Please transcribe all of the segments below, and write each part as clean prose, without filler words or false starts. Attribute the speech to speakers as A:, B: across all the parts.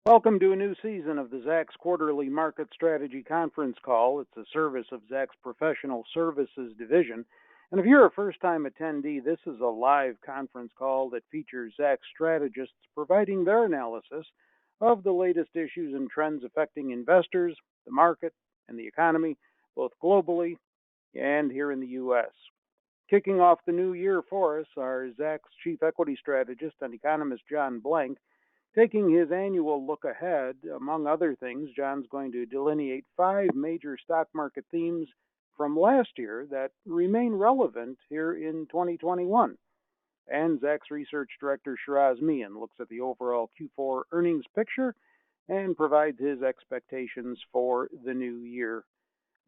A: Welcome to a new season of the Zacks Quarterly Market Strategy Conference Call. It's a service of Zacks Professional Services Division. And if you're a first time attendee, this is a live conference call that features Zacks strategists providing their analysis of the latest issues and trends affecting investors, the market, and the economy, both globally and here in the U.S. Kicking off the new year for us are Zacks Chief Equity Strategist and Economist John Blank. Taking his annual look ahead, among other things, John's going to delineate five major stock market themes from last year that remain relevant here in 2021. And Zacks Research Director Sheraz Mian looks at the overall Q4 earnings picture and provides his expectations for the new year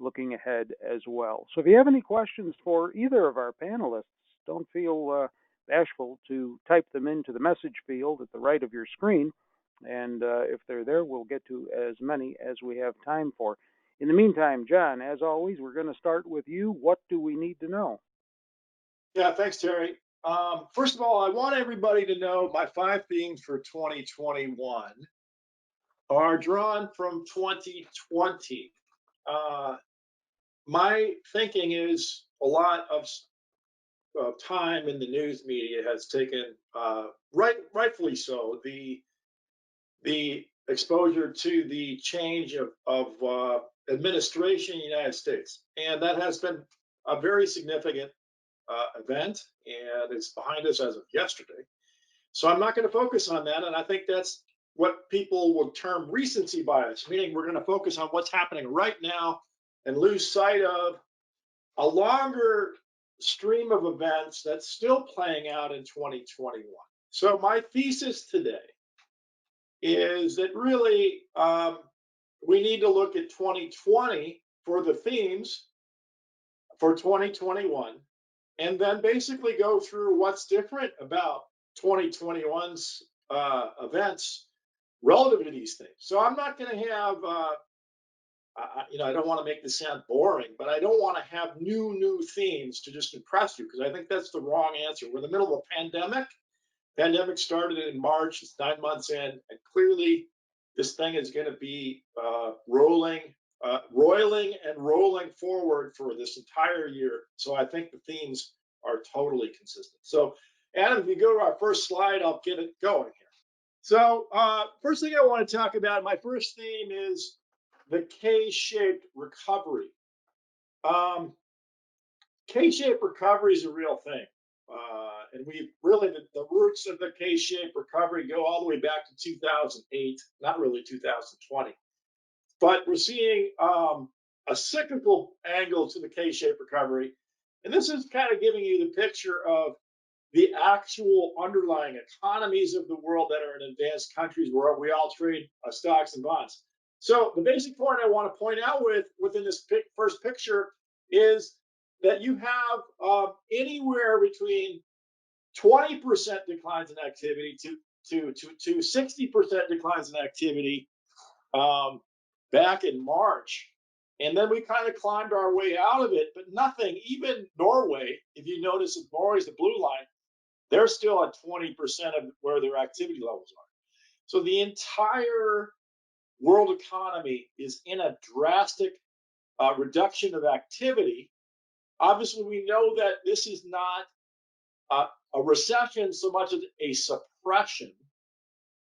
A: looking ahead as well. So if you have any questions for either of our panelists, don't feel bashful to type them into the message field at the right of your screen. And if they're there, we'll get to as many as we have time for. In the meantime, John, as always, we're going to start with you. What do we need to know?
B: Yeah, thanks, Terry. First of all, I want everybody to know my five themes for 2021 are drawn from 2020. Uh, my thinking is a lot of time in the news media has taken, rightfully so, the exposure to the change of administration in the United States, and that has been a very significant event, and it's behind us as of yesterday. So I'm not going to focus on that, and I think that's what people will term recency bias, meaning we're going to focus on what's happening right now and lose sight of a longer stream of events that's still playing out in 2021. So my thesis today is that really we need to look at 2020 for the themes for 2021 and then basically go through what's different about 2021's events relative to these things. So I'm not going to have, I don't want to make this sound boring, but I don't want to have new themes to just impress you because I think that's the wrong answer. We're in the middle of a pandemic. Pandemic started in March. It's 9 months in, and clearly this thing is going to be roiling and rolling forward for this entire year. So I think the themes are totally consistent. So, Adam, if you go to our first slide, I'll get it going here. So, first thing I want to talk about, my first theme is the K-shaped recovery. K-shaped recovery is a real thing. And we really, the roots of the K-shaped recovery go all the way back to 2008, not really 2020. But we're seeing a cyclical angle to the K-shaped recovery. And this is kind of giving you the picture of the actual underlying economies of the world that are in advanced countries where we all trade stocks and bonds. So the basic point I want to point out within this first picture is that you have anywhere between 20% declines in activity to 60% declines in activity back in March. And then we kind of climbed our way out of it, but nothing, even Norway, if you notice, Norway's the blue line, they're still at 20% of where their activity levels are. So the entire world economy is in a drastic reduction of activity. Obviously, we know that this is not a recession so much as a suppression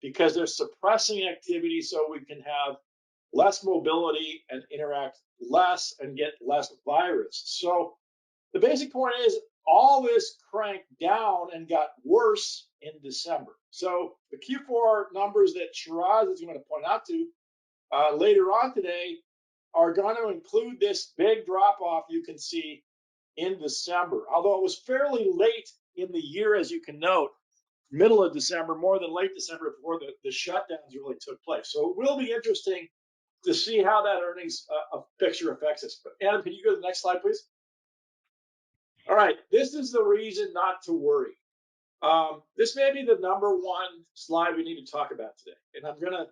B: because they're suppressing activity so we can have less mobility and interact less and get less virus. So the basic point is all this cranked down and got worse in December. So the Q4 numbers that Sheraz is going to point out to later on today are going to include this big drop off you can see in December. Although it was fairly late in the year, as you can note, middle of December, more than late December before the shutdowns really took place. So it will be interesting to see how that earnings picture affects us. But Adam, can you go to the next slide, please? All right, this is the reason not to worry. This may be the number one slide we need to talk about today. And I'm going to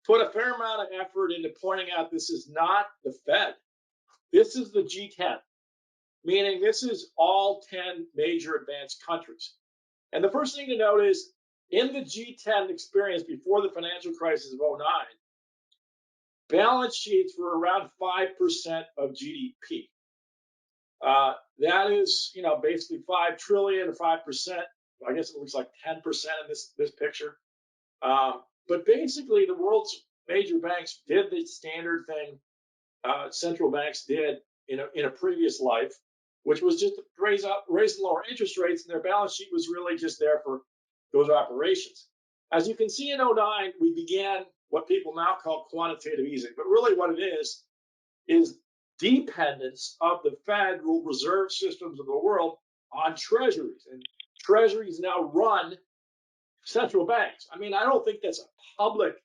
B: put a fair amount of effort into pointing out this is not the Fed. This is the G10, meaning this is all 10 major advanced countries. And the first thing to note is in the G10 experience before the financial crisis of '09, balance sheets were around 5% of GDP. That is, basically 5 trillion or 5%. I guess it looks like 10% in this picture. But basically, the world's major banks did the standard thing central banks did in a previous life, which was just to raise and lower interest rates, and their balance sheet was really just there for those operations. As you can see in '09, we began what people now call quantitative easing, but really what it is dependence of the Federal Reserve systems of the world on treasuries, and treasuries now run central banks. I mean, I don't think that's a public,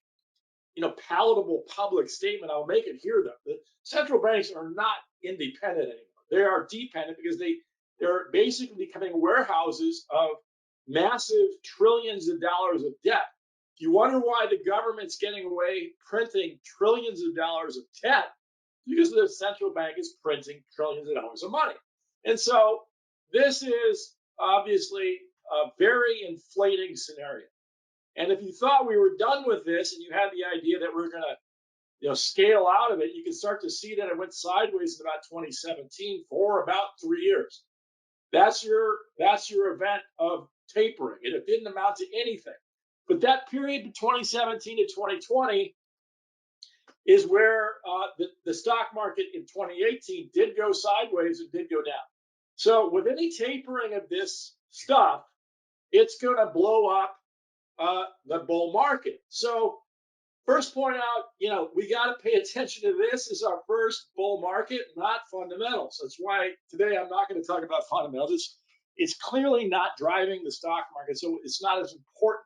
B: palatable public statement. I'll make it here, though. The central banks are not independent anymore. They are dependent because they're basically becoming warehouses of massive trillions of dollars of debt. If you wonder why the government's getting away printing trillions of dollars of debt, because the central bank is printing trillions of dollars of money. And so this is obviously a very inflating scenario. And if you thought we were done with this and you had the idea that we're going to scale out of it, you can start to see that it went sideways in about 2017 for about 3 years. That's your event of tapering. It didn't amount to anything. But that period from 2017 to 2020 is where the stock market in 2018 did go sideways and did go down. So with any tapering of this stuff, it's going to blow up the bull market. So first point out, we got to pay attention to this as our first bull market, not fundamentals. That's why today I'm not going to talk about fundamentals. It's clearly not driving the stock market, so it's not as important.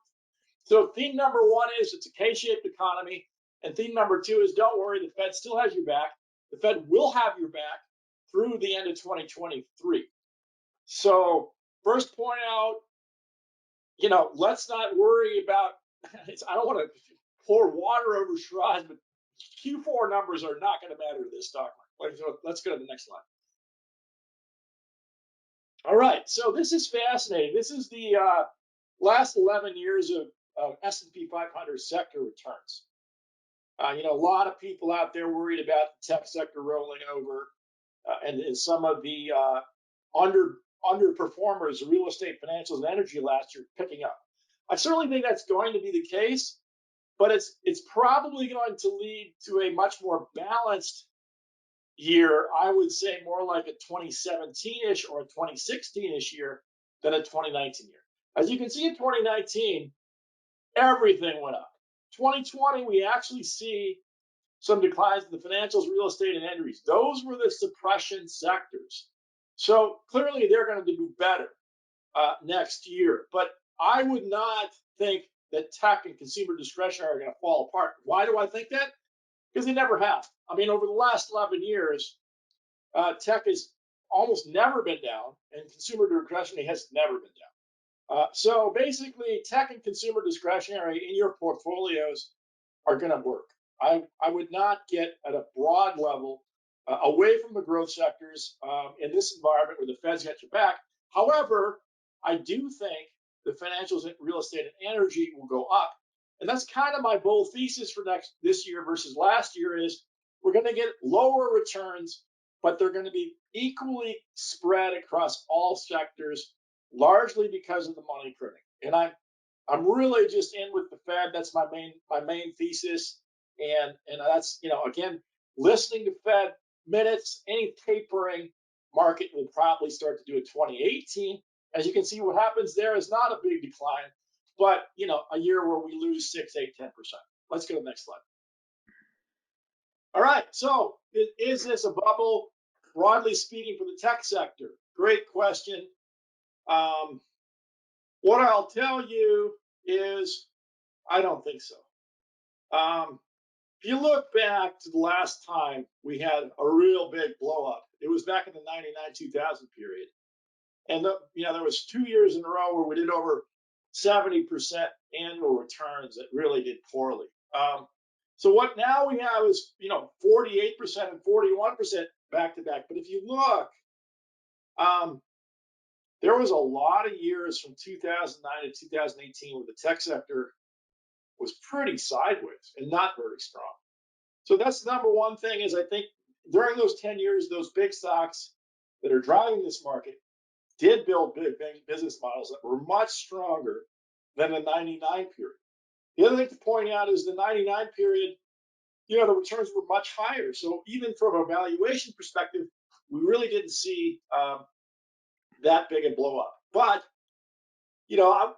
B: So theme number one is it's a K-shaped economy. And theme number two is don't worry, the Fed still has your back. The Fed will have your back through the end of 2023. So first point out, let's not worry about, I don't want to pour water over Sheraz, but Q4 numbers are not going to matter to this stock market. Let's go to the next slide. All right, so this is fascinating. This is the last 11 years of S&P 500 sector returns. A lot of people out there worried about the tech sector rolling over, and some of the underperformers, real estate, financials, and energy last year picking up. I certainly think that's going to be the case, but it's probably going to lead to a much more balanced year. I would say more like a 2017-ish or a 2016-ish year than a 2019 year. As you can see in 2019, everything went up. 2020, we actually see some declines in the financials, real estate, and energies. Those were the suppression sectors. So clearly they're going to do better next year. But I would not think that tech and consumer discretionary are going to fall apart. Why do I think that? Because they never have. I mean, over the last 11 years, tech has almost never been down, and consumer discretionary has never been down. So basically, tech and consumer discretionary in your portfolios are going to work. I would not get at a broad level away from the growth sectors in this environment where the Fed's got your back. However, I do think the financials, real estate, and energy will go up. And that's kind of my bull thesis for this year versus last year is we're going to get lower returns, but they're going to be equally spread across all sectors, largely because of the money printing. And I'm really just in with the Fed. That's my main thesis. And that's, again, listening to Fed minutes, any tapering market will probably start to do in 2018. As you can see, what happens there is not a big decline, but, a year where we lose 6, 8, 10%. Let's go to the next slide. All right, so is this a bubble, broadly speaking, for the tech sector? Great question. What I'll tell you is I don't think so. If you look back to the last time we had a real big blow up, it was back in the 99-2000 period. And there was 2 years in a row where we did over 70% annual returns that really did poorly. So what now we have is 48% and 41% back to back. But if you look, There was a lot of years from 2009 to 2018 where the tech sector was pretty sideways and not very strong. So that's the number one thing is I think during those 10 years, those big stocks that are driving this market did build big business models that were much stronger than the 99 period. The other thing to point out is the 99 period, the returns were much higher. So even from a valuation perspective, we really didn't see that big a blow up. But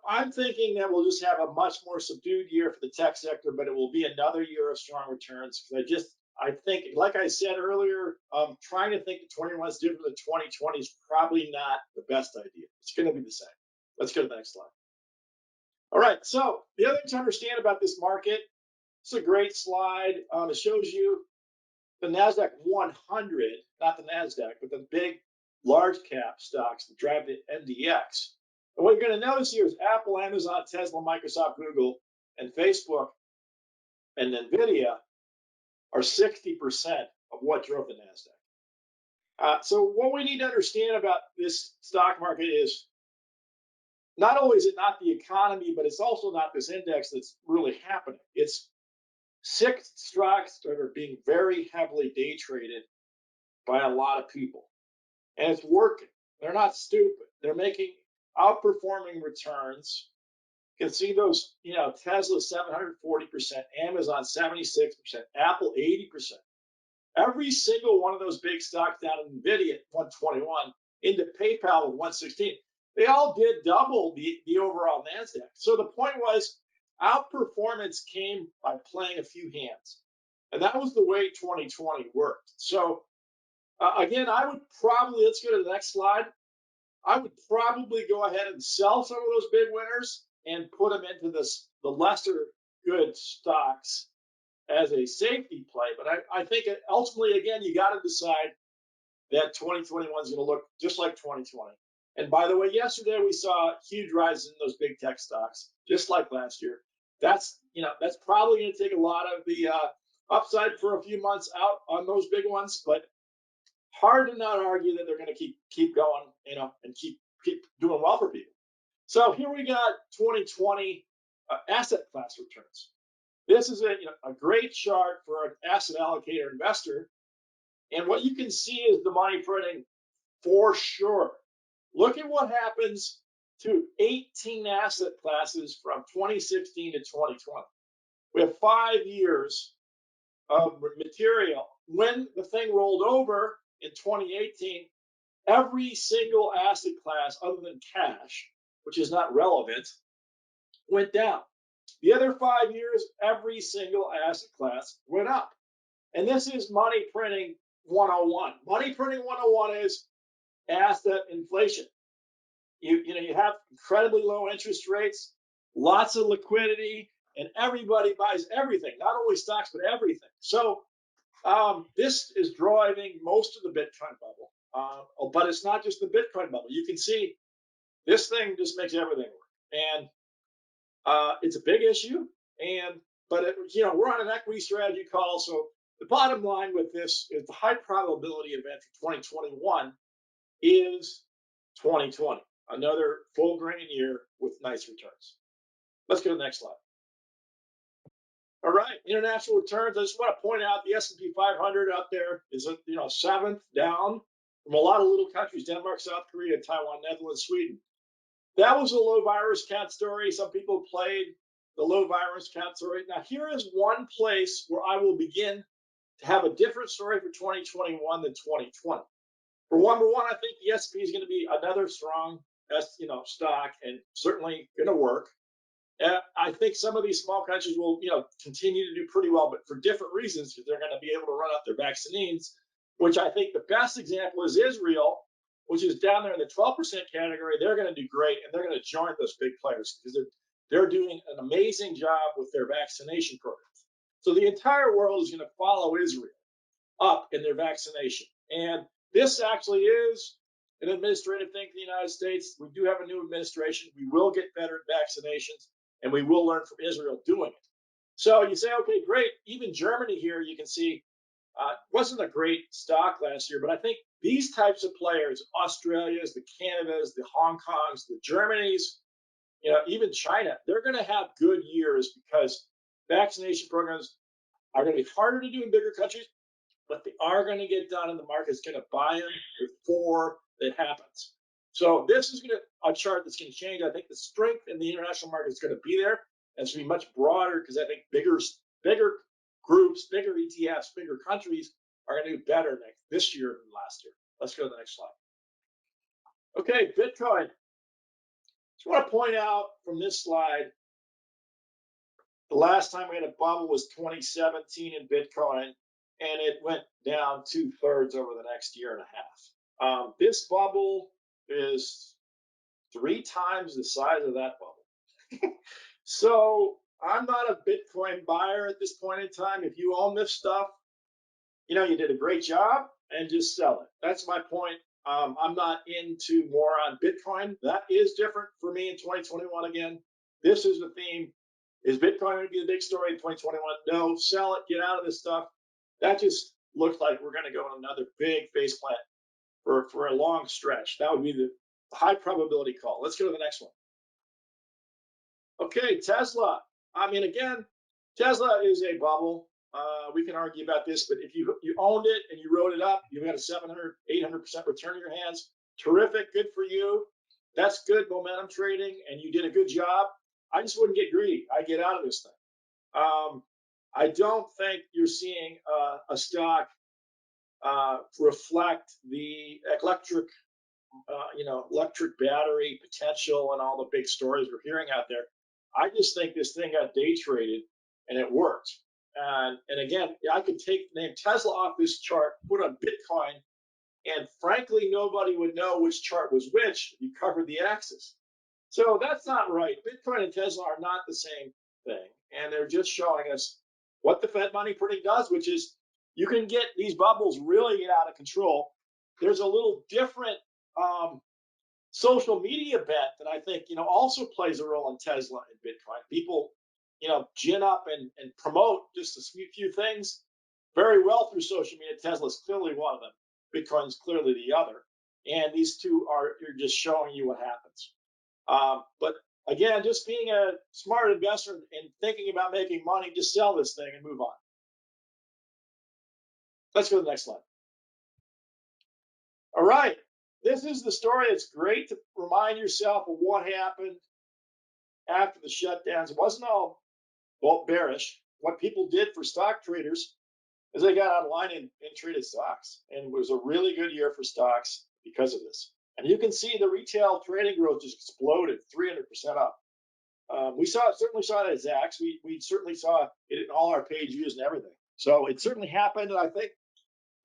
B: I'm thinking that we'll just have a much more subdued year for the tech sector, but it will be another year of strong returns. Because I think, like I said earlier, trying to think that 21 is different than 2020 is probably not the best idea. It's going to be the same. Let's go to the next slide. All right. So the other thing to understand about this market, it's a great slide. It shows you the NASDAQ 100, not the NASDAQ, but the big large cap stocks that drive the NDX. And what you're going to notice here is Apple, Amazon, Tesla, Microsoft, Google, and Facebook, and NVIDIA are 60% of what drove the NASDAQ. So what we need to understand about this stock market is not only is it not the economy, but it's also not this index that's really happening. It's 6 stocks that are being very heavily day traded by a lot of people. And it's working. They're not stupid. They're making outperforming returns. You can see those, Tesla 740%, Amazon 76%, Apple 80%. Every single one of those big stocks down in NVIDIA at 121, into PayPal at 116. They all did double the overall NASDAQ. So the point was, outperformance came by playing a few hands. And that was the way 2020 worked. So again, I would probably, let's go to the next slide. I would probably go ahead and sell some of those big winners and put them into the lesser good stocks as a safety play. But I think ultimately, again, you got to decide that 2021 is going to look just like 2020. And by the way, yesterday we saw huge rises in those big tech stocks, just like last year. That's probably going to take a lot of the upside for a few months out on those big ones, but hard to not argue that they're going to keep going, and keep doing well for people. So here we got 2020 asset class returns. This is a great chart for an asset allocator investor. And what you can see is the money printing for sure. Look at what happens to 18 asset classes from 2016 to 2020. We have 5 years of material. When the thing rolled over in 2018, every single asset class other than cash, which is not relevant, went down. The other 5 years, every single asset class went up. And this is money printing 101. Money printing 101 is asset inflation. You have incredibly low interest rates, lots of liquidity, and everybody buys everything, not only stocks, but everything. So this is driving most of the Bitcoin bubble. But it's not just the Bitcoin bubble. You can see this thing just makes everything work. And it's a big issue. But we're on an equity strategy call. So the bottom line with this is the high probability event for 2021 is 2020. Another full grain year with nice returns. Let's go to the next slide. All right, international returns. I just want to point out the S&P 500 out there is 7th down from a lot of little countries: Denmark, South Korea, Taiwan, Netherlands, Sweden. That was a low virus count story. Some people played the low virus count story. Now here is one place where I will begin to have a different story for 2021 than 2020. For number one, I think the S&P is going to be another strong stock, and certainly going to work. I think some of these small countries will continue to do pretty well, but for different reasons, because they're going to be able to run out their vaccines, which I think the best example is Israel, which is down there in the 12% category. They're going to do great, and they're going to join those big players because they're doing an amazing job with their vaccination programs. So the entire world is going to follow Israel up in their vaccination. And this actually is an administrative thing for the United States. We do have a new administration. We will get better at vaccinations, and we will learn from Israel doing it. So you say, okay, great. Even Germany here, you can see Wasn't a great stock last year, but I think these types of players, Australia's, the Canadas, the Hong Kongs, the Germanys, even China, they're going to have good years because vaccination programs are going to be harder to do in bigger countries, but they are going to get done, and the market's going to buy them before it happens. So this is a chart that's going to change. I think the strength in the international market is going to be there, and it's going to be much broader because I think bigger groups, bigger ETFs, bigger countries are going to do better this year than last year. Let's go to the next slide. Okay, Bitcoin. Just want to point out from this slide, the last time we had a bubble was 2017 in Bitcoin, and it went down 2/3 over the next year and a half. This bubble is 3 times the size of that bubble. So I'm not a Bitcoin buyer at this point in time. If you own this stuff, you did a great job and just sell it. That's my point. I'm not into more on Bitcoin. That is different for me in 2021 again. This is the theme. Is Bitcoin going to be the big story in 2021? No, sell it, get out of this stuff. That just looks like we're going to go on another big face plant for a long stretch. That would be the high probability call. Let's go to the next one. Okay, Tesla. Again, Tesla is a bubble. We can argue about this, but if you owned it and you wrote it up, you got a 700, 800% return in your hands. Terrific, good for you. That's good momentum trading, and you did a good job. I just wouldn't get greedy. I get out of this thing. I don't think you're seeing a stock reflect the electric battery potential and all the big stories we're hearing out there. I just think this thing got day traded and it worked. And again, I could take the name Tesla off this chart, put on Bitcoin, and frankly, nobody would know which chart was which if you covered the axis. So that's not right. Bitcoin and Tesla are not the same thing. And they're just showing us what the Fed money printing does, which is you can get these bubbles really get out of control. There's a little different social media bet that I think, also plays a role in Tesla and Bitcoin. People, gin up and promote just a few things very well through social media. Tesla is clearly one of them. Bitcoin is clearly the other. And these two you're just showing you what happens. But again, just being a smart investor and thinking about making money, just sell this thing and move on. Let's go to the next slide. All right. This is the story. It's great to remind yourself of what happened after the shutdowns. It wasn't all bearish. What people did for stock traders is they got online and traded stocks. And it was a really good year for stocks because of this. And you can see the retail trading growth just exploded, 300% up. We certainly saw it at Zacks. We certainly saw it in all our page views and everything. So it certainly happened. And I think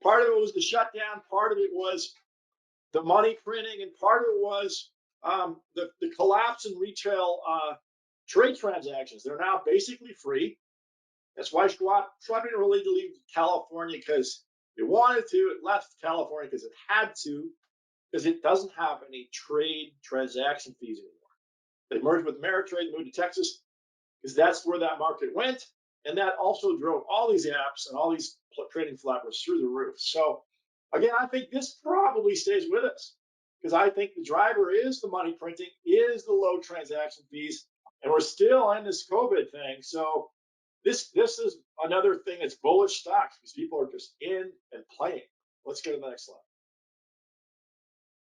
B: part of it was the shutdown. Part of it was the money printing, and part of it was the collapse in retail trade transactions. They're now basically free. That's why Schwab didn't really leave California because it wanted to. It left California because it had to, because it doesn't have any trade transaction fees anymore. They merged with Ameritrade, moved to Texas, because that's where that market went. And that also drove all these apps and all these trading flappers through the roof. So again, I think this probably stays with us because I think the driver is the money printing, is the low transaction fees, and we're still in this COVID thing. So this is another thing that's bullish stocks because people are just in and playing. Let's go to the next slide.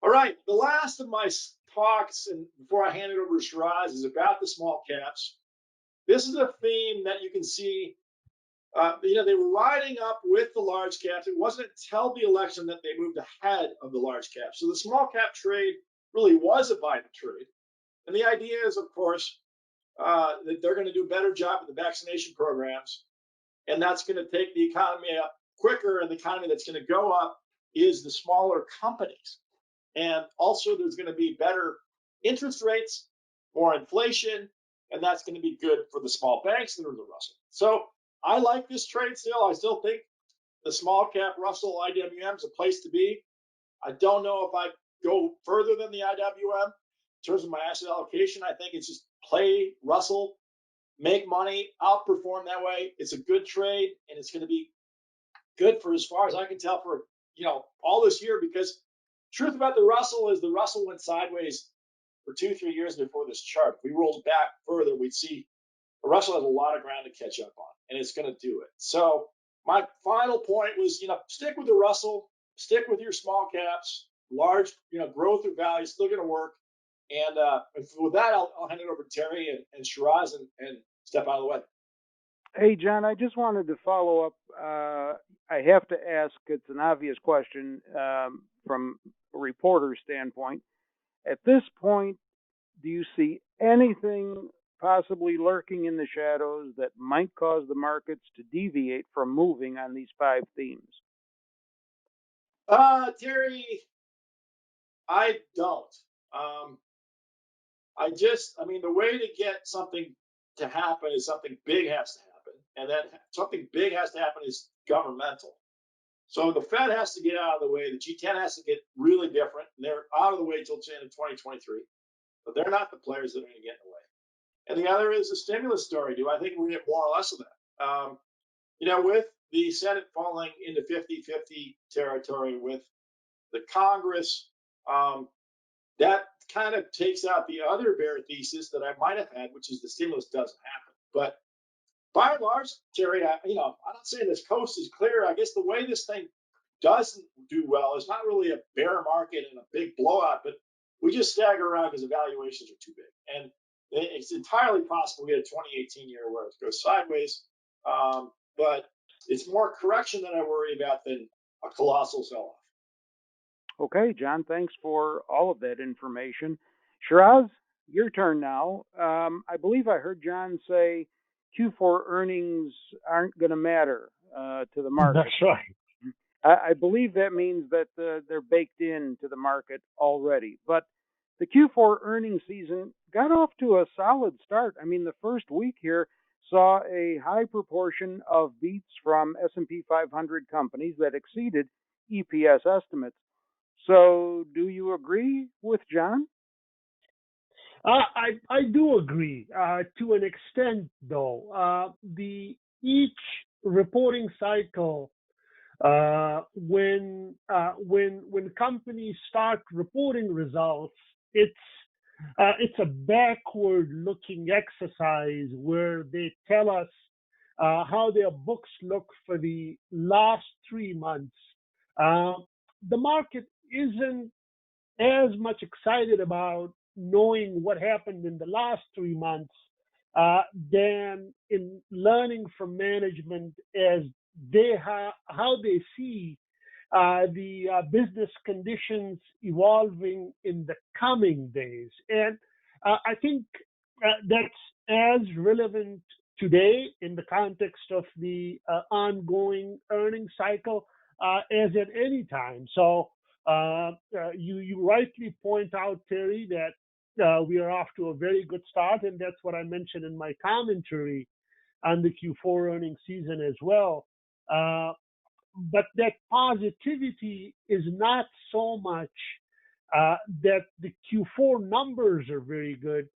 B: All right, the last of my talks, and before I hand it over to Sheraz, is about the small caps. This is a theme that you can see. They were riding up with the large caps. It wasn't until the election that they moved ahead of the large caps. So the small cap trade really was a Biden trade. And the idea is, of course, that they're going to do a better job with the vaccination programs. And that's going to take the economy up quicker. And the economy that's going to go up is the smaller companies. And also there's going to be better interest rates, more inflation, and that's going to be good for the small banks that are the Russell. So I like this trade still. I still think the small cap Russell IWM is a place to be. I don't know if I go further than the IWM in terms of my asset allocation. I think it's just play Russell, make money, outperform that way. It's a good trade, and it's going to be good for, as far as I can tell, for all this year, because truth about the Russell is the Russell went sideways for 2-3 years before this chart. If we rolled back further, we'd see the Russell has a lot of ground to catch up on, and it's going to do it. So my final point was, stick with the Russell, stick with your small caps, large, growth or value, still going to work. And with that, I'll hand it over to Terry and Sheraz and step out of the way.
A: Hey, John, I just wanted to follow up. I have to ask, it's an obvious question from a reporter's standpoint. At this point, do you see anything possibly lurking in the shadows that might cause the markets to deviate from moving on these 5 themes?
B: Terry, I don't. The way to get something to happen is something big has to happen. And then something big has to happen is governmental. So the Fed has to get out of the way. The G10 has to get really different. And they're out of the way until the end of 2023. But they're not the players that are going to get in the way. And the other is the stimulus story. Do I think we're going to get more or less of that? With the Senate falling into 50-50 territory with the Congress, that kind of takes out the other bear thesis that I might have had, which is the stimulus doesn't happen. But by and large, Terry, I'm not saying this coast is clear. I guess the way this thing doesn't do well is not really a bear market and a big blowout, but we just stagger around because the valuations are too big. And it's entirely possible we get a 2018 year where it goes sideways. But it's more correction that I worry about than a colossal sell-off.
A: Okay, John, thanks for all of that information. Sheraz, your turn now. I believe I heard John say Q4 earnings aren't going to matter to the market.
C: That's right.
A: I believe that means that they're baked into the market already. But the Q4 earnings season got off to a solid start. I mean, the first week here saw a high proportion of beats from S&P 500 companies that exceeded EPS estimates. So, do you agree with John?
C: I do agree to an extent, though. Each reporting cycle, when companies start reporting results, it's a backward-looking exercise where they tell us how their books look for the last 3 months. The market isn't as much excited about knowing what happened in the last 3 months than in learning from management as how they see the business conditions evolving in the coming days. And I think that's as relevant today in the context of the ongoing earnings cycle as at any time. So you rightly point out, Terry, that we are off to a very good start, and that's what I mentioned in my commentary on the Q4 earnings season as well. But that positivity is not so much that the Q4 numbers are very good,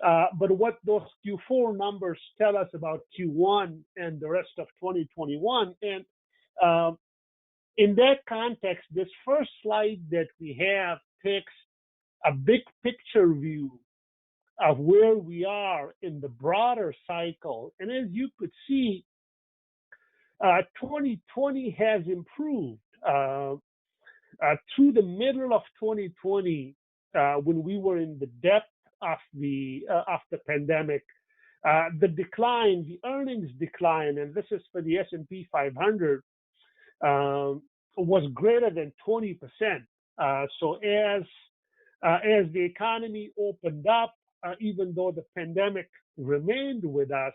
C: but what those Q4 numbers tell us about Q1 and the rest of 2021. And in that context, this first slide that we have takes a big picture view of where we are in the broader cycle. And as you could see, 2020 has improved. Through the middle of 2020, when we were in the depth of the pandemic, the earnings decline, and this is for the S&P 500, was greater than 20%. So as the economy opened up, even though the pandemic remained with us,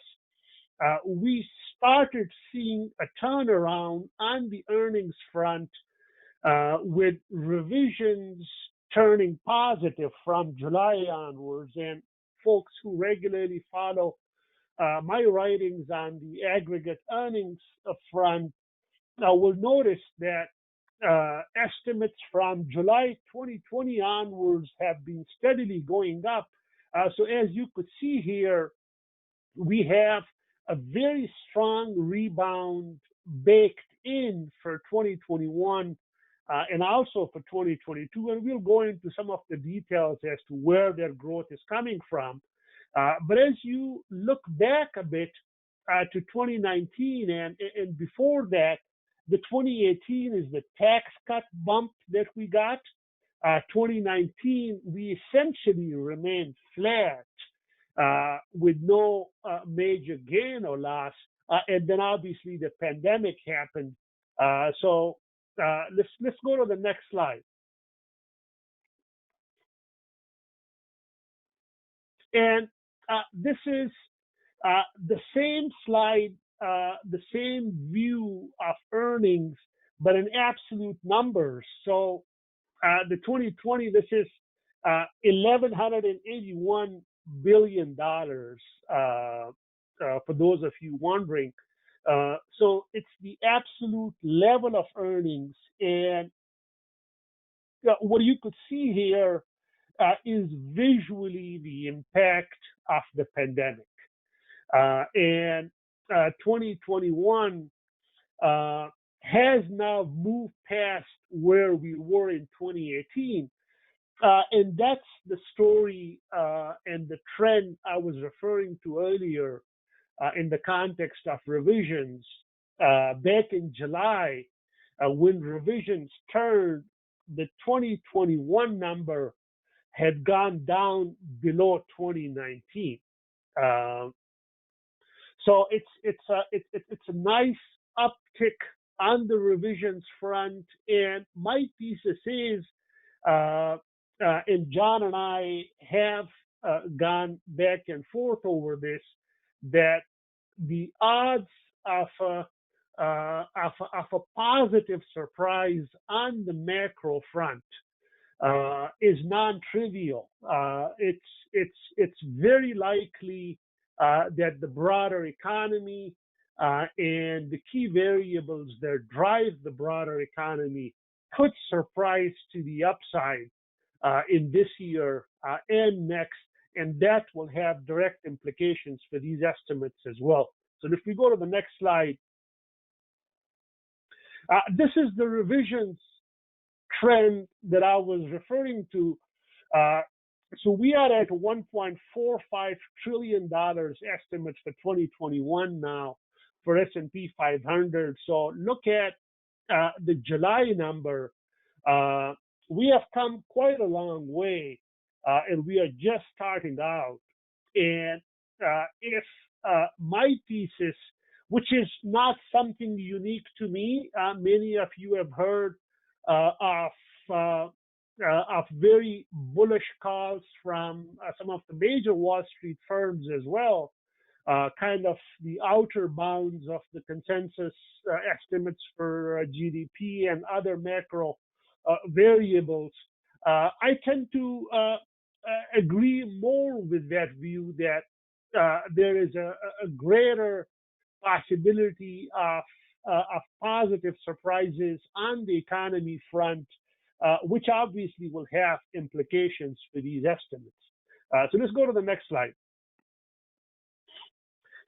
C: we started seeing a turnaround on the earnings front, with revisions turning positive from July onwards. And folks who regularly follow my writings on the aggregate earnings front will notice that estimates from July 2020 onwards have been steadily going up. So as you could see here, we have a very strong rebound baked in for 2021 and also for 2022, and we'll go into some of the details as to where their growth is coming from. But as you look back a bit to 2019 and before that, the 2018 is the tax cut bump that we got. 2019, we essentially remained flat with no major gain or loss. And then obviously the pandemic happened. So let's go to the next slide. And this is the same slide, the same view of earnings, but in absolute numbers. So the 2020, this is $1,181 billion, for those of you wondering. So it's the absolute level of earnings. And what you could see here is visually the impact of the pandemic. And 2021 has now moved past where we were in 2018. And that's the story and the trend I was referring to earlier in the context of revisions. Back in July, when revisions turned, the 2021 number had gone down below 2019. So it's a nice uptick on the revisions front. And my thesis is, and John and I have gone back and forth over this, that the odds of a positive surprise on the macro front is non-trivial. It's very likely that the broader economy and the key variables that drive the broader economy could surprise to the upside in this year and next, and that will have direct implications for these estimates as well. So if we go to the next slide, this is the revisions trend that I was referring to. So we are at $1.45 trillion estimates for 2021 now for S&P 500. So look at the July number. We have come quite a long way, and we are just starting out. And if my thesis, which is not something unique to me, many of you have heard of very bullish calls from some of the major Wall Street firms as well, kind of the outer bounds of the consensus estimates for GDP and other macro variables. I tend to agree more with that view that there is a greater possibility of positive surprises on the economy front, which obviously will have implications for these estimates. So let's go to the next slide.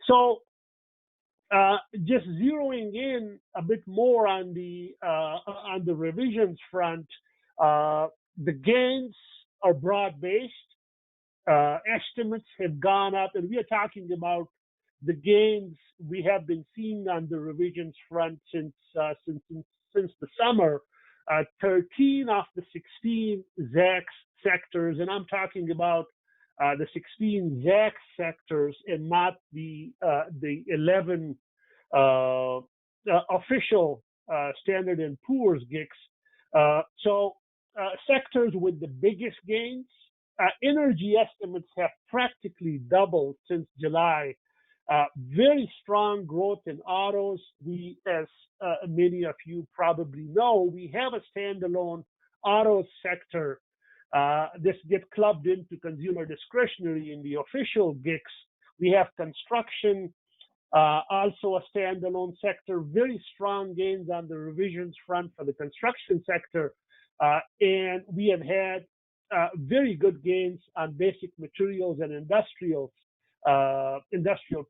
C: So just zeroing in a bit more on the revisions front, the gains are broad-based. Estimates have gone up, and we are talking about the gains we have been seeing on the revisions front since the summer. 13 of the 16 Zacks sectors, and I'm talking about the 16 Zacks sectors and not the 11 official Standard & Poor's GICS. So sectors with the biggest gains, energy estimates have practically doubled since July. Very strong growth in autos. We, as many of you probably know, we have a standalone auto sector. This gets clubbed into consumer discretionary in the official GICS. We have construction, also a standalone sector. Very strong gains on the revisions front for the construction sector. And we have had very good gains on basic materials and industrial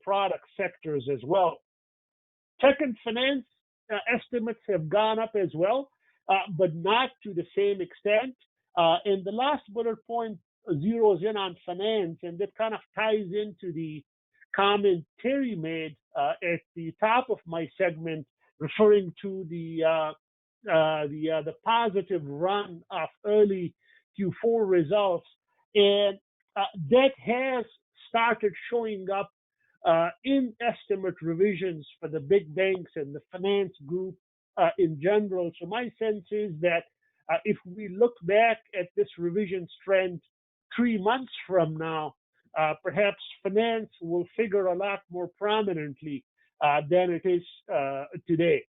C: product sectors as well. Tech and finance estimates have gone up as well, but not to the same extent. And the last bullet point zeroes in on finance, and that kind of ties into the comment Terry made at the top of my segment, referring to the positive run of early Q4 results, and that has started showing up in estimate revisions for the big banks and the finance group in general. So my sense is that if we look back at this revision trend 3 months from now, perhaps finance will figure a lot more prominently than it is today.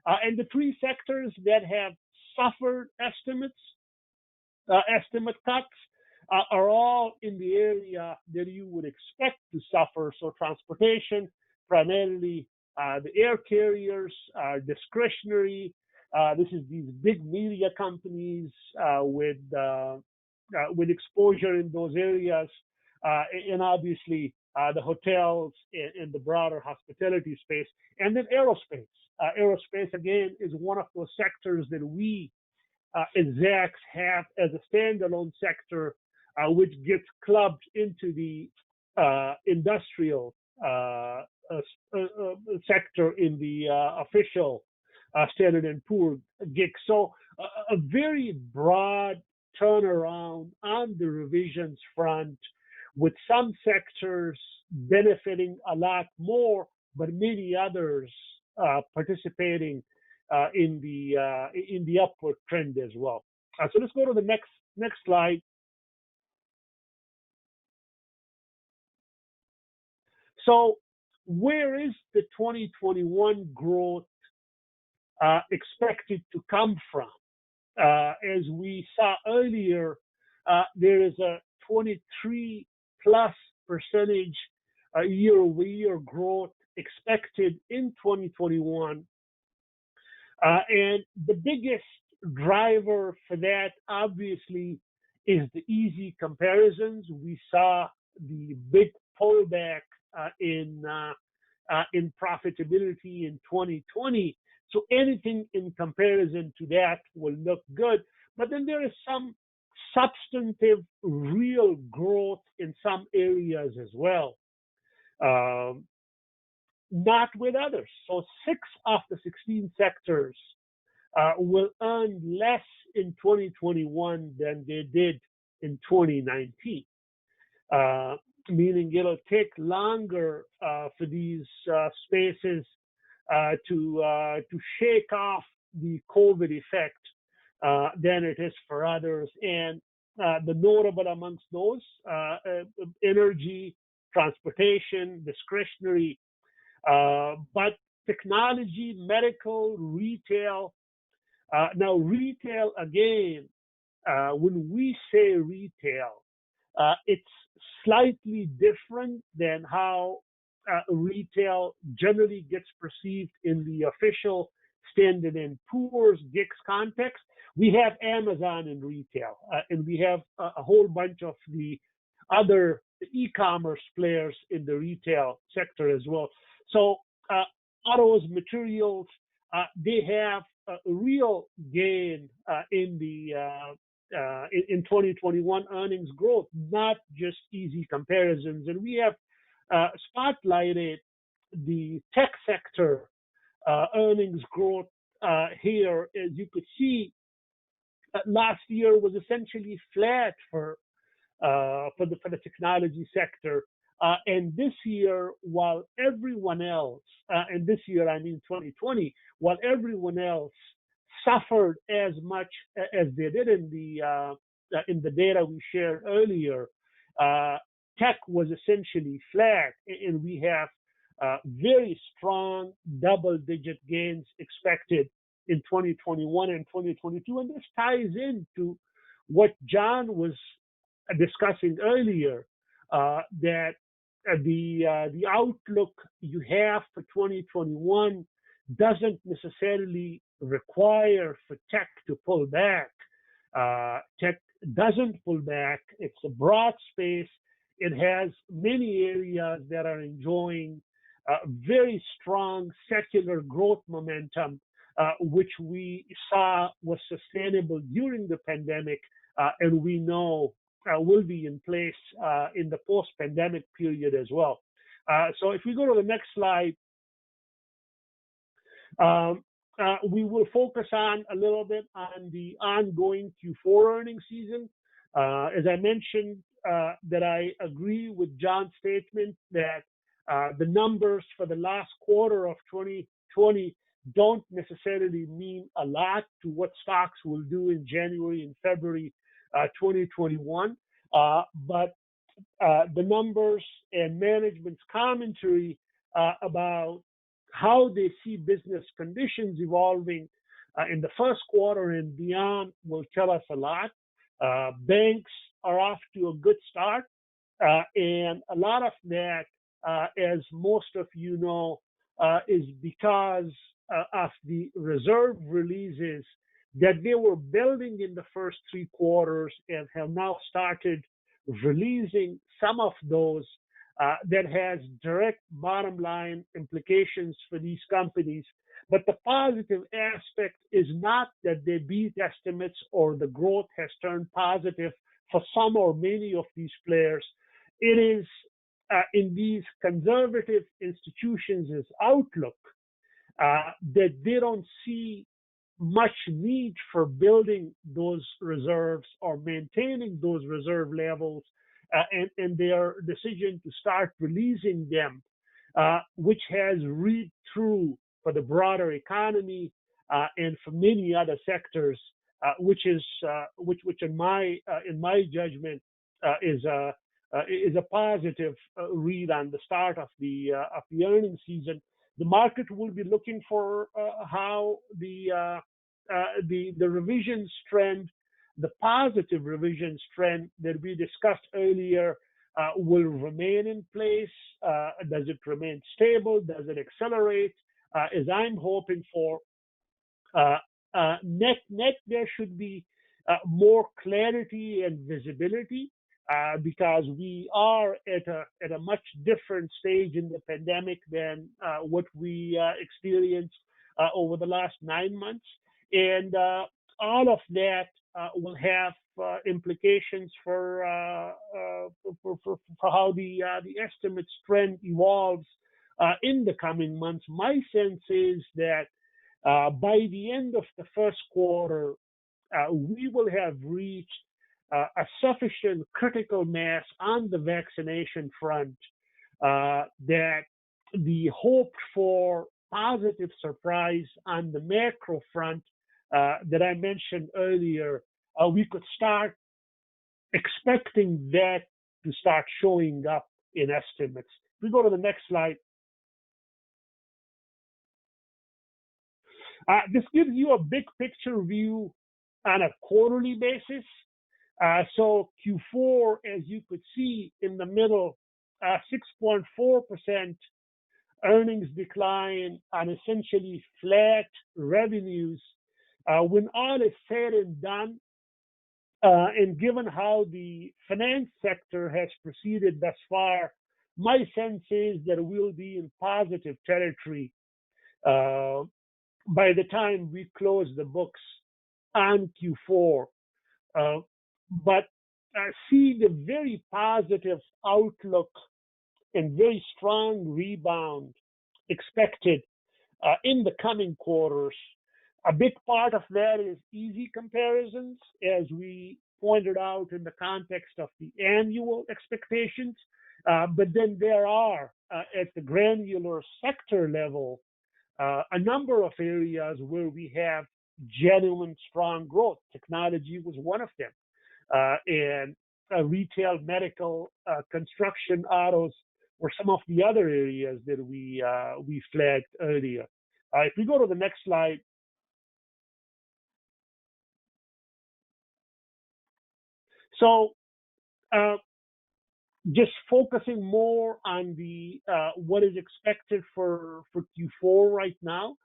C: And the three sectors that have suffered estimate cuts are all in the area that you would expect to suffer. So transportation, primarily the air carriers, discretionary. This is these big media companies with exposure in those areas, and obviously the hotels and the broader hospitality space, and then aerospace. Aerospace, again, is one of those sectors that we as Zacks have as a standalone sector, which gets clubbed into the industrial sector in the official Standard & Poor GIC. So a very broad turnaround on the revisions front, with some sectors benefiting a lot more, but many others participating in the upward trend as well. So let's go to the next slide. So where is the 2021 growth expected to come from? As we saw earlier, there is a 23+% year-over-year growth expected in 2021. And the biggest driver for that, obviously, is the easy comparisons. We saw the big pullback in profitability in 2020. So anything in comparison to that will look good. But then there is some substantive, real growth in some areas as well, not with others. So 6 of the 16 sectors will earn less in 2021 than they did in 2019. Meaning it'll take longer for these spaces to shake off the COVID effect than it is for others. And the notable amongst those, energy, transportation, discretionary, but technology, medical, retail. Now, retail, again, when we say retail, it's slightly different than how retail generally gets perceived in the official Standard & Poor's GICS context. We have Amazon in retail, and we have a whole bunch of the other e-commerce players in the retail sector as well. So autos, materials, they have a real gain in 2021 earnings growth, not just easy comparisons. And we have spotlighted the tech sector earnings growth here. As you could see, last year was essentially flat for the technology sector. And this year, while everyone else, and this year I mean 2020, while everyone else suffered as much as they did in the data we shared earlier, tech was essentially flat, and we have very strong double-digit gains expected in 2021 and 2022. And this ties into what John was discussing earlier, that the outlook you have for 2021 doesn't necessarily require for tech to pull back. Tech doesn't pull back. It's a broad space. It has many areas that are enjoying very strong secular growth momentum, which we saw was sustainable during the pandemic, and we know will be in place in the post-pandemic period as well. So if we go to the next slide, we will focus on a little bit on the ongoing Q4 earnings season. As I mentioned, that I agree with John's statement that the numbers for the last quarter of 2020 don't necessarily mean a lot to what stocks will do in January and February 2021. But the numbers and management's commentary about how they see business conditions evolving in the first quarter and beyond will tell us a lot. Banks are off to a good start, and a lot of that, as most of you know, is because of the reserve releases that they were building in the first three quarters and have now started releasing some of those that has direct bottom line implications for these companies. But the positive aspect is not that they beat estimates or the growth has turned positive for some or many of these players. It is in these conservative institutions' outlook that they don't see much need for building those reserves or maintaining those reserve levels, and their decision to start releasing them, which has read through for the broader economy and for many other sectors, which in my judgment is a positive read on the start of the earnings season. The market will be looking for how the revisions trend, the positive revisions trend that we discussed earlier, will remain in place. Does it remain stable? Does it accelerate? As I'm hoping for. Net, there should be more clarity and visibility because we are at a much different stage in the pandemic than what we experienced over the last 9 months. And all of that will have implications for how the estimates trend evolves in the coming months. My sense is that by the end of the first quarter, we will have reached a sufficient critical mass on the vaccination front that the hope for positive surprise on the macro front that I mentioned earlier, we could start expecting that to start showing up in estimates. We go to the next slide. This gives you a big picture view on a quarterly basis. So Q4, as you could see in the middle, 6.4% earnings decline on essentially flat revenues. When all is said and done, and given how the finance sector has proceeded thus far, my sense is that we'll be in positive territory by the time we close the books on Q4. But see the very positive outlook and very strong rebound expected in the coming quarters. A big part of that is easy comparisons, as we pointed out in the context of the annual expectations. But then there are, at the granular sector level, a number of areas where we have genuine strong growth. Technology was one of them. And retail, medical, construction, autos were some of the other areas that we flagged earlier. If we go to the next slide. So just focusing more on the what is expected for Q4 right now.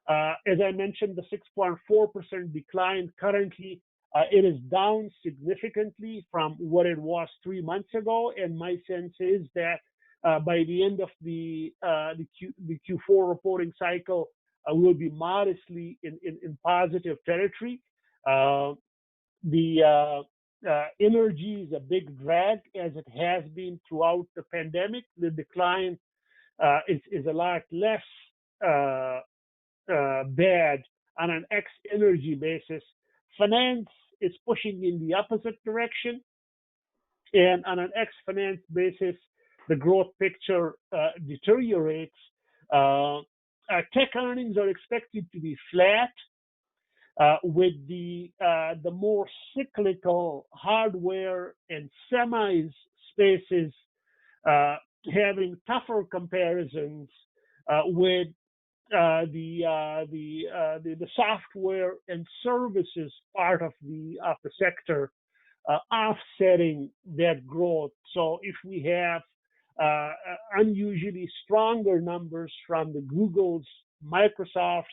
C: As I mentioned, the 6.4% decline currently, it is down significantly from what it was 3 months ago. And my sense is that by the end of the Q4 reporting cycle, we'll be modestly in positive territory. The energy is a big drag, as it has been throughout the pandemic. The decline is a lot less bad on an ex-energy basis. Finance is pushing in the opposite direction, and on an ex-finance basis, the growth picture deteriorates. Tech earnings are expected to be flat, with the more cyclical hardware and semis spaces having tougher comparisons, with the software and services part of the sector offsetting that growth. So if we have unusually stronger numbers from the Googles, Microsofts,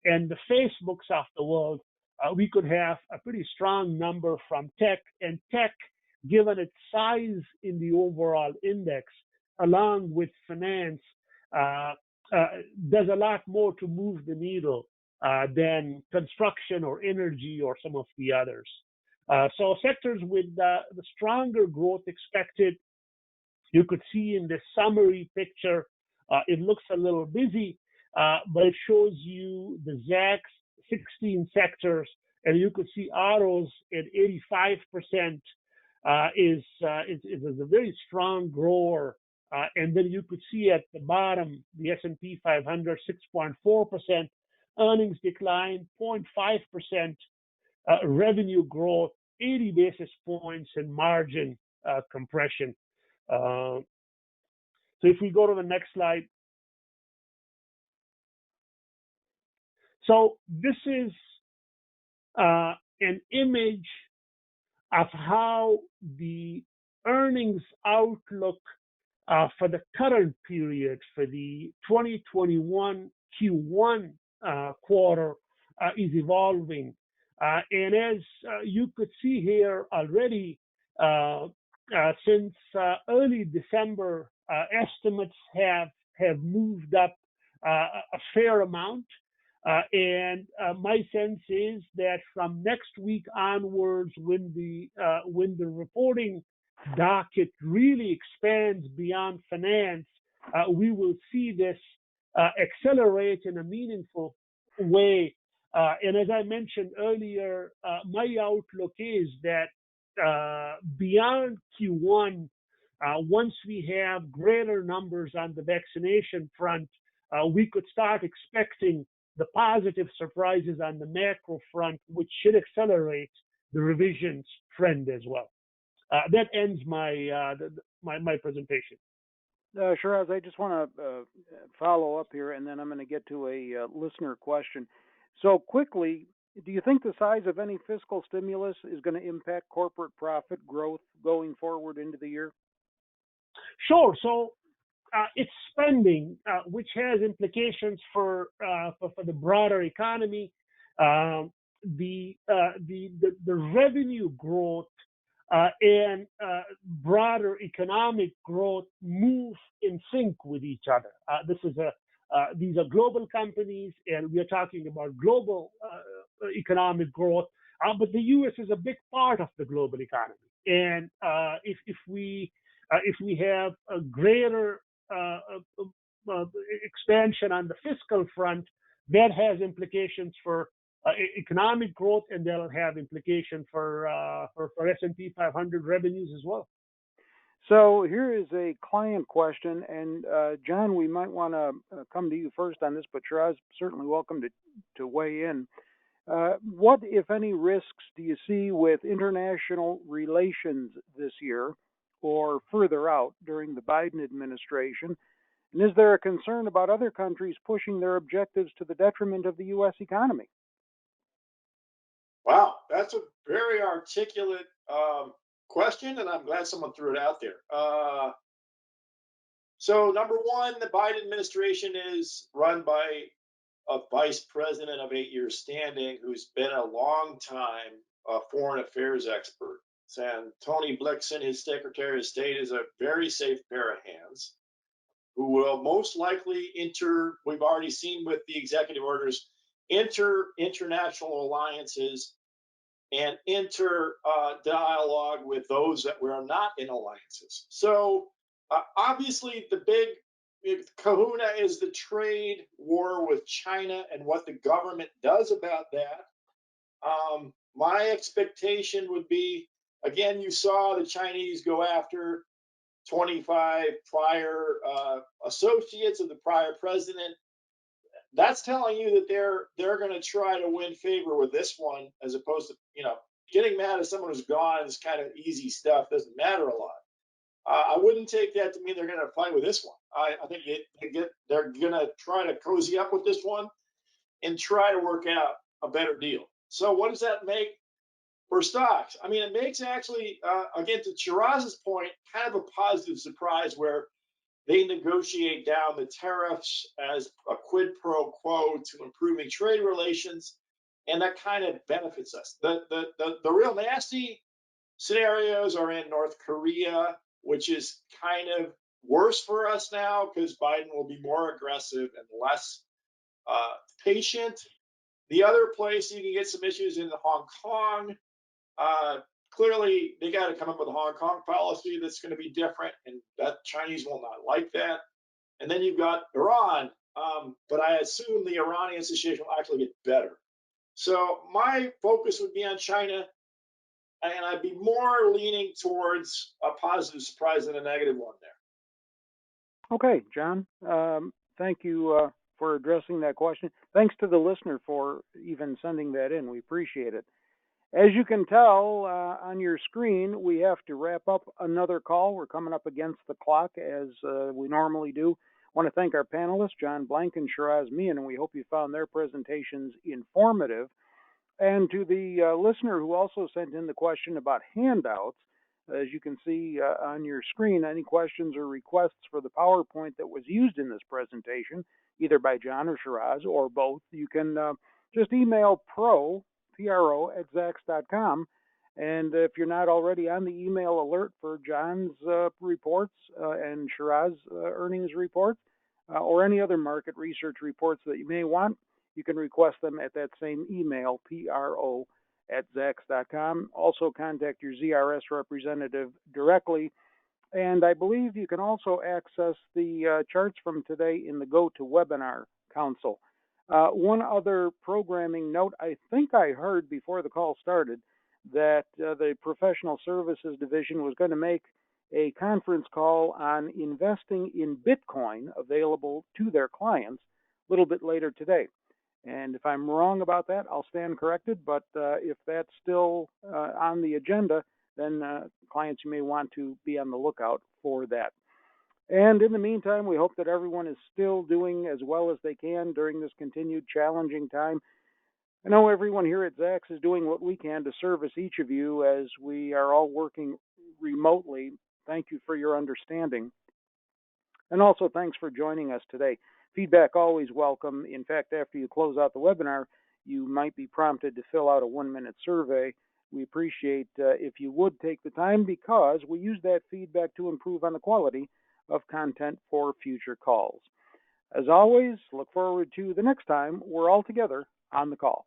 C: and the Facebooks of the world, we could have a pretty strong number from tech. And tech, given its size in the overall index, along with finance, does a lot more to move the needle than construction or energy or some of the others. So sectors with the stronger growth expected, you could see in this summary picture, it looks a little busy, but it shows you the Zacks 16 sectors, and you could see autos at 85% is a very strong grower. And then you could see at the bottom, the S&P 500, 6.4%, earnings decline, 0.5%, revenue growth, 80 basis points, and margin compression. So if we go to the next slide. So this is an image of how the earnings outlook for the current period, for the 2021 Q1 quarter, is evolving. And as you could see here already, since early December, estimates have moved up a fair amount. And my sense is that from next week onwards, when the reporting docket really expands beyond finance, we will see this accelerate in a meaningful way. And as I mentioned earlier, my outlook is that beyond Q1, once we have greater numbers on the vaccination front, we could start expecting the positive surprises on the macro front, which should accelerate the revisions trend as well. That ends my my presentation.
A: Shiraz, I just want to follow up here, and then I'm going to get to a listener question. So quickly, do you think the size of any fiscal stimulus is going to impact corporate profit growth going forward into the year?
C: Sure. So it's spending, which has implications for the broader economy. The revenue growth and broader economic growth move in sync with each other. These are global companies, and we are talking about global economic growth. But the U.S. is a big part of the global economy, and if we have a greater expansion on the fiscal front, that has implications for economic growth, and that'll have implications for S&P 500 revenues as well.
A: So here is a client question, and John, we might want to come to you first on this, but Shiraz, certainly welcome to weigh in. What, if any, risks do you see with international relations this year or further out during the Biden administration? And is there a concern about other countries pushing their objectives to the detriment of the U.S. economy?
B: Wow, that's a very articulate question, and I'm glad someone threw it out there. So, number one, the Biden administration is run by a vice president of 8 years standing who's been a long time foreign affairs expert. And Tony Blixen, his Secretary of State, is a very safe pair of hands. who will most likely enter, we've already seen with the executive orders, enter international alliances and enter dialogue with those that were not in alliances. So obviously the big kahuna is the trade war with China and what the government does about that. My expectation would be, again, you saw the Chinese go after 25 prior associates of the prior president. That's telling you that they're going to try to win favor with this one, as opposed to getting mad at someone who's gone is kind of easy stuff. Doesn't matter a lot. I wouldn't take that to mean they're going to fight with this one. I think they're going to try to cozy up with this one and try to work out a better deal. So what does that make for stocks? I mean, it makes actually, again, to Sheraz's point, kind of a positive surprise where they negotiate down the tariffs as a quid pro quo to improving trade relations, and that kind of benefits us. The real nasty scenarios are in North Korea, which is kind of worse for us now because Biden will be more aggressive and less patient. The other place you can get some issues in Hong Kong. Clearly, they got to come up with a Hong Kong policy that's going to be different, and that Chinese will not like that. And then you've got Iran, but I assume the Iranian situation will actually get better. So my focus would be on China, and I'd be more leaning towards a positive surprise than a negative one there.
A: Okay, John. Thank you for addressing that question. Thanks to the listener for even sending that in. We appreciate it. As you can tell on your screen, we have to wrap up another call. We're coming up against the clock as we normally do. I want to thank our panelists, John Blank and Sheraz Mian, and we hope you found their presentations informative. And to the listener who also sent in the question about handouts, as you can see on your screen, any questions or requests for the PowerPoint that was used in this presentation, either by John or Sheraz or both, you can just email pro at Zacks.com. And if you're not already on the email alert for John's reports and Sheraz earnings reports or any other market research reports that you may want, you can request them at that same email, pro at Zacks.com. Also contact your ZRS representative directly. And I believe you can also access the charts from today in the GoToWebinar Council. One other programming note, I think I heard before the call started that the Professional Services Division was going to make a conference call on investing in Bitcoin available to their clients a little bit later today. And if I'm wrong about that, I'll stand corrected. But if that's still on the agenda, then clients, you may want to be on the lookout for that. And in the meantime, we hope that everyone is still doing as well as they can during this continued challenging time. I know everyone here at Zacks is doing what we can to service each of you as we are all working remotely. Thank you for your understanding. And also, thanks for joining us today. Feedback always welcome. In fact, after you close out the webinar, you might be prompted to fill out a 1-minute survey. We appreciate if you would take the time because we use that feedback to improve on the quality of content for future calls. As always, look forward to the next time we're all together on the call.